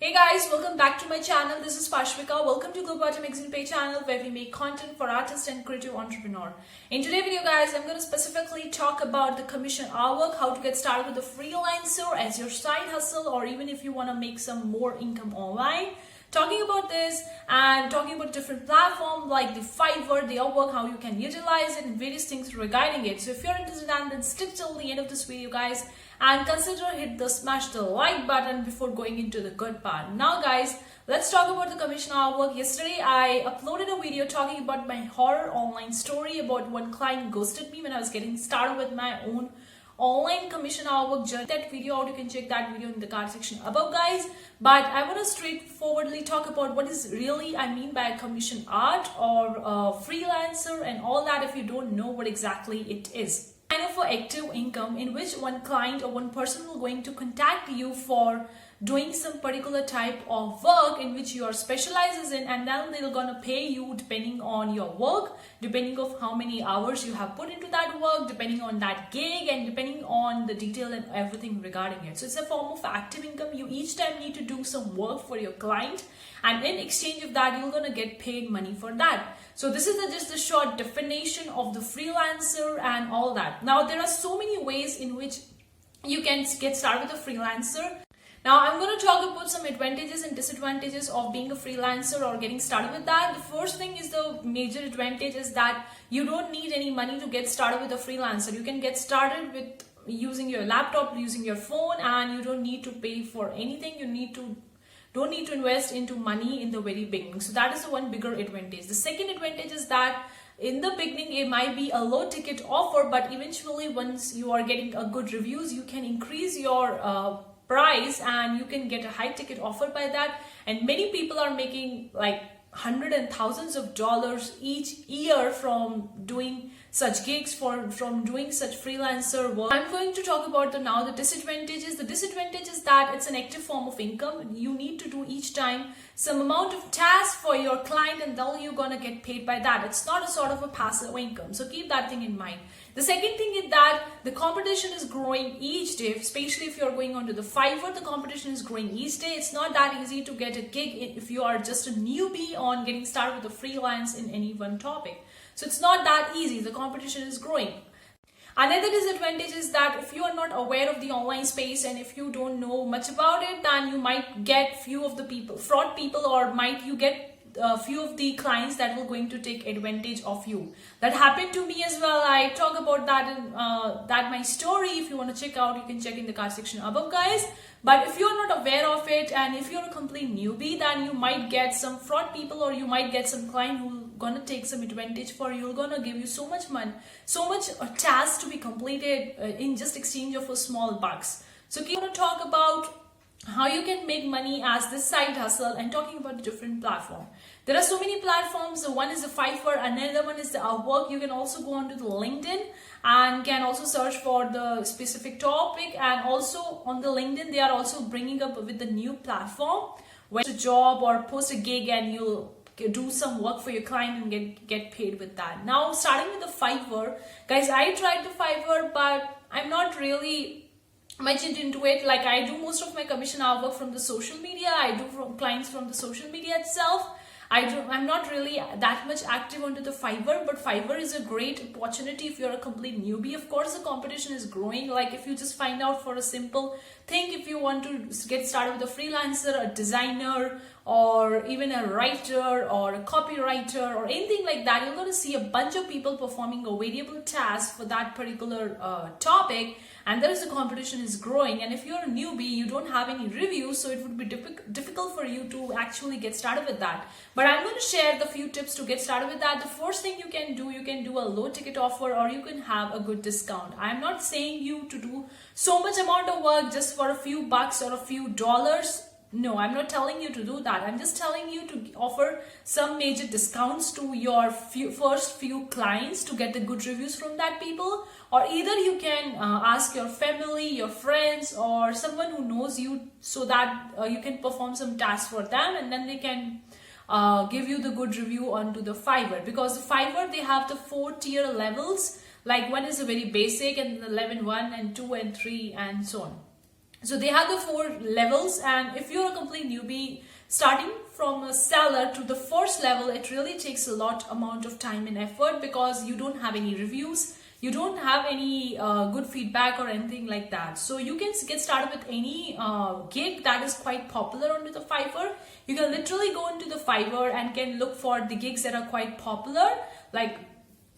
Hey guys, welcome back to my channel. This is Pashvika. Welcome to GLOBO magazine page channel where we make content for artists and creative entrepreneur. In today's video guys, I'm going to specifically talk about the commission artwork, how to get started with a freelancer as your side hustle, or even if you want to make some more income online. Talking about this and talking about different platforms like the Fiverr, the Upwork, how you can utilize it and various things regarding it. So if you're interested, then stick till the end of this video guys, and consider smash the like button before going into the good part. Now guys, let's talk about the commission artwork. Yesterday I uploaded a video talking about my horror online story about one client ghosted me when I was getting started with my own online commission artwork journey. That video out, you can check that video in the card section above guys. But I want to straightforwardly talk about what is really I mean by commission art or freelancer and all that if you don't know what exactly it is. Kind of active income in which one client or one person will going to contact you for doing some particular type of work in which you are specializes in, and then they're gonna pay you depending on your work, depending of how many hours you have put into that work, depending on that gig, and depending on the detail and everything regarding it. So it's a form of active income. You each time need to do some work for your client, and in exchange of that you're gonna get paid money for that. So this is just a short definition of the freelancer and all that. Now there are so many ways in which you can get started with a freelancer. Now I'm going to talk about some advantages and disadvantages of being a freelancer or getting started with that. The first thing is the major advantage is that you don't need any money to get started with a freelancer. You can get started with using your laptop, using your phone, and you don't need to pay for anything. Don't need to invest into money in the very beginning. So that is the one bigger advantage. The second advantage is that in the beginning it might be a low ticket offer, but eventually once you are getting a good reviews, you can increase your price and you can get a high ticket offer by that. And many people are making like hundreds and thousands of dollars each year from doing such gigs, from doing such freelancer work. I'm going to talk about now the disadvantages. The disadvantage is that it's an active form of income. You need to do each time some amount of tasks for your client, and then you're gonna get paid by that. It's not a sort of a passive income, so keep that thing in mind. The second thing is that the competition is growing each day, especially if you're going onto the Fiverr. The competition is growing each day. It's not that easy to get a gig if you are just a newbie on getting started with a freelance in any one topic. So it's not that easy. The competition is growing. Another disadvantage is that if you are not aware of the online space and if you don't know much about it, then you might get few of the people, fraud people, or might you get a few of the clients that will going to take advantage of you. That happened to me as well. I talk about that in my story. If you want to check out, you can check in the card section above guys. But if you're not aware of it and if you're a complete newbie, then you might get some fraud people, or you might get some client who gonna take some advantage for you, gonna give you so much money, so much tasks to be completed in just exchange of a small bucks. So keep on talk about how you can make money as this side hustle and talking about the different platform. There are so many platforms. One is the Fiverr, another one is the Upwork. You can also go onto the LinkedIn and can also search for the specific topic, and also on the LinkedIn they are also bringing up with the new platform where it's a job or post a gig and you'll do some work for your client and get paid with that. Now starting with the Fiverr guys, I tried the Fiverr but I'm not really much into it. Like I do most of my commission artwork from the social media. I do from clients from the social media itself. I'm not really that much active onto the Fiverr, but Fiverr is a great opportunity if you're a complete newbie. Of course, the competition is growing. Like if you just find out for a simple thing, if you want to get started with a freelancer, a designer, or even a writer or a copywriter or anything like that, you're going to see a bunch of people performing a variable task for that particular topic, and there is the competition is growing. And if you're a newbie, you don't have any reviews, so it would be difficult for you to actually get started with that. But I'm going to share the few tips to get started with that. The first thing you can do a low ticket offer, or you can have a good discount. I'm not saying you to do so much amount of work just for a few bucks or a few dollars. No, I'm not telling you to do that. I'm just telling you to offer some major discounts to your first few clients to get the good reviews from that people. Or either you can ask your family, your friends, or someone who knows you, so that you can perform some tasks for them, and then they can give you the good review onto the Fiverr. Because the Fiverr, they have the 4-tier levels. Like one is a very basic, and the level 1 and 2 and 3 and so on. So they have the 4 levels, and if you're a complete newbie starting from a seller to the first level, it really takes a lot amount of time and effort because you don't have any reviews, you don't have any good feedback or anything like that. So you can get started with any gig that is quite popular onto the Fiverr. You can literally go into the Fiverr and can look for the gigs that are quite popular. Like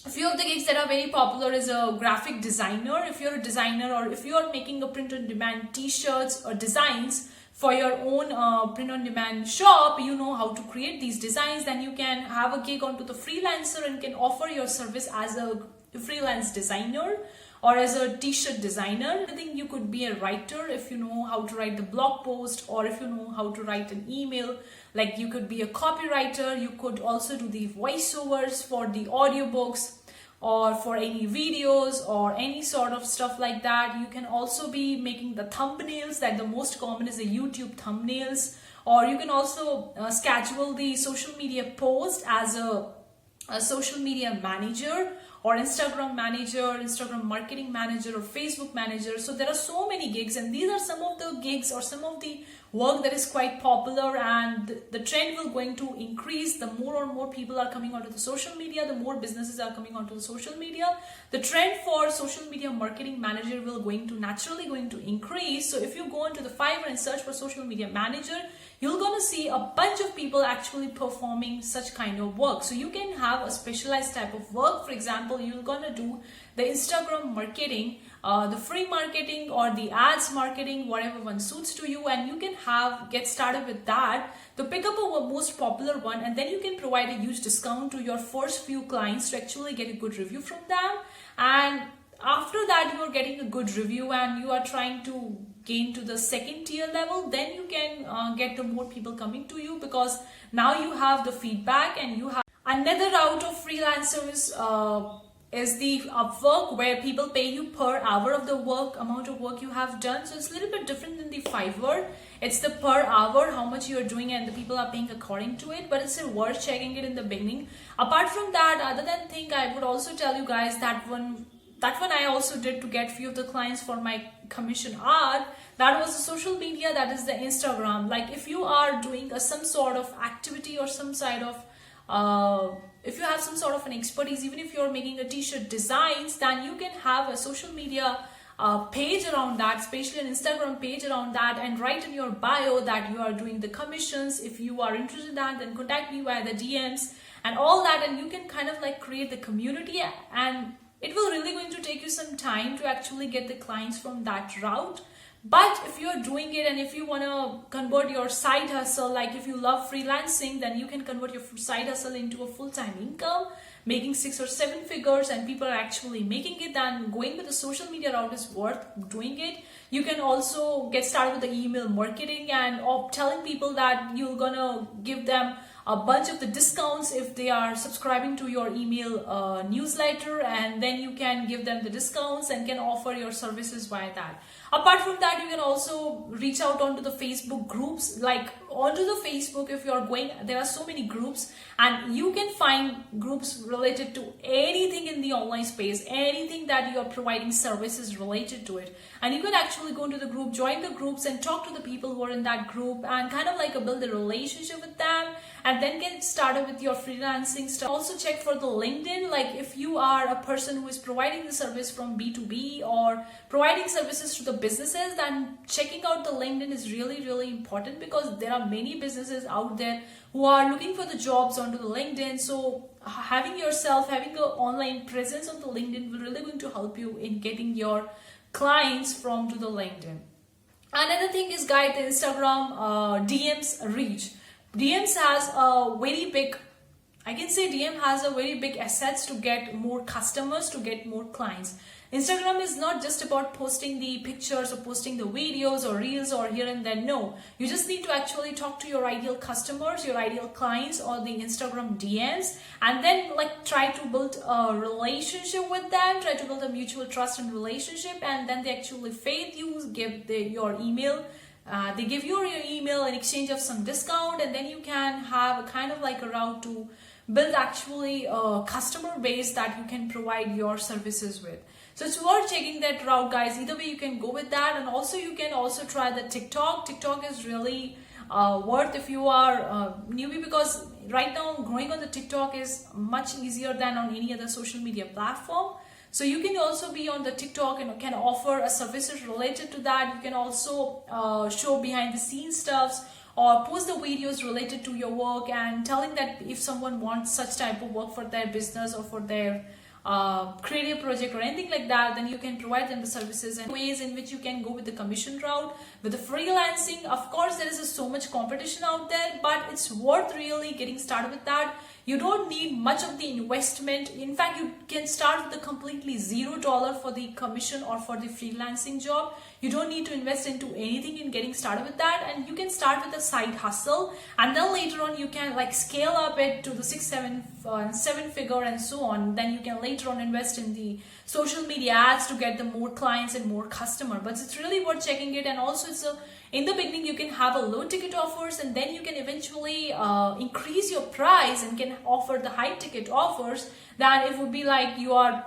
a few of the gigs that are very popular is a graphic designer. If you're a designer, or if you're making a print-on-demand t-shirts or designs for your own print-on-demand shop, you know how to create these designs, then you can have a gig onto the freelancer and can offer your service as a freelance designer or as a t-shirt designer. I think you could be a writer if you know how to write the blog post, or if you know how to write an email. Like you could be a copywriter, you could also do the voiceovers for the audiobooks or for any videos or any sort of stuff like that. You can also be making the thumbnails, that the most common is the YouTube thumbnails, or you can also schedule the social media post as a social media manager or Instagram manager, Instagram marketing manager, or Facebook manager. So there are so many gigs, and these are some of the gigs or some of the work that is quite popular, and the trend will going to increase. The more and more people are coming onto the social media, the more businesses are coming onto the social media, the trend for social media marketing manager will naturally going to increase. So if you go into the Fiverr and search for social media manager, you're going to see a bunch of people actually performing such kind of work. So you can have a specialized type of work. For example, you're going to do the Instagram marketing, the free marketing, or the ads marketing, whatever one suits to you, and you can get started with that to pick up a most popular one, and then you can provide a huge discount to your first few clients to actually get a good review from them. And after that, you are getting a good review and you are trying to gain to the second tier level, then you can get the more people coming to you, because now you have the feedback. And you have another route of freelancers is the Upwork, where people pay you per hour of the amount of work you have done. So it's a little bit different than the Fiverr. It's the per hour, how much you're doing, and the people are paying according to it, but it's still worth checking it in the beginning. Apart from that, other than think, I would also tell you guys that one I also did to get few of the clients for my commission art. That was the social media, that is the Instagram. Like if you are doing some sort of activity or some side of if you have some sort of an expertise, even if you're making a t-shirt designs, then you can have a social media page around that, especially an Instagram page around that, and write in your bio that you are doing the commissions. If you are interested in that, then contact me via the DMs and all that, and you can kind of like create the community. And it will really going to take you some time to actually get the clients from that route. But if you're doing it, and if you want to convert your side hustle, like if you love freelancing, then you can convert your side hustle into a full-time income, making 6 or 7 figures, and people are actually making it, then going with the social media route is worth doing it. You can also get started with the email marketing and telling people that you're gonna give them a bunch of the discounts if they are subscribing to your email newsletter, and then you can give them the discounts and can offer your services via that. Apart from that, you can also reach out onto the Facebook groups. Like onto the Facebook, if you're going, there are so many groups, and you can find groups related to anything in the online space, anything that you are providing services related to it. And you can actually go into the group, join the groups, and talk to the people who are in that group, and kind of like build a relationship with them, and then get started with your freelancing stuff. Also check for the LinkedIn. Like if you are a person who is providing the service from B2B or providing services to the businesses, then checking out the LinkedIn is really, really important, because there are many businesses out there who are looking for the jobs onto the LinkedIn. So having an online presence on the LinkedIn will really going to help you in getting your clients from to the LinkedIn. Another thing is, guys, the Instagram DMs reach. DMs has a very big, I can say DM has a very big assets to get more customers, to get more clients. Instagram is not just about posting the pictures or posting the videos or reels or here and there. No, you just need to actually talk to your ideal customers, your ideal clients, or the Instagram DMs, and then like try to build a relationship with them, try to build a mutual trust and relationship, and then they actually faith you, give your email. They give you your email in exchange of some discount, and then you can have a kind of like a route to build actually a customer base that you can provide your services with. So it's worth checking that route, guys. Either way, you can go with that, and also you can also try the TikTok. TikTok is really worth if you are newbie, because right now growing on the TikTok is much easier than on any other social media platform. So you can also be on the TikTok and can offer services related to that. You can also show behind the scenes stuffs or post the videos related to your work and telling that if someone wants such type of work for their business or for their creative project or anything like that, then you can provide them the services. And ways in which you can go with the commission route. With the freelancing, of course there is so much competition out there, but it's worth really getting started with that. You don't need much of the investment. In fact, you can start with a completely $0 for the commission or for the freelancing job. You don't need to invest into anything in getting started with that, and you can start with a side hustle, and then later on you can like scale up it to the 6, 7, 7 figure and so on. Then you can later on invest in the social media ads to get the more clients and more customer. But it's really worth checking it. And also it's in the beginning you can have a low ticket offers, and then you can eventually increase your price and can offer the high ticket offers. That it would be like you are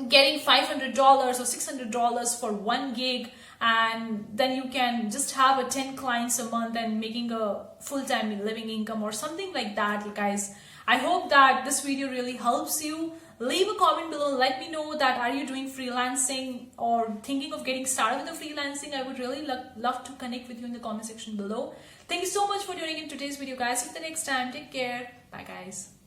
getting $500 or $600 for 1 gig, and then you can just have 10 clients a month and making a full-time living income or something like that, guys. I hope that this video really helps you. Leave a comment below. Let me know that are you doing freelancing or thinking of getting started with the freelancing. I would really love to connect with you in the comment section below. Thank you so much for tuning in today's video, guys. Until the next time, take care. Bye, guys.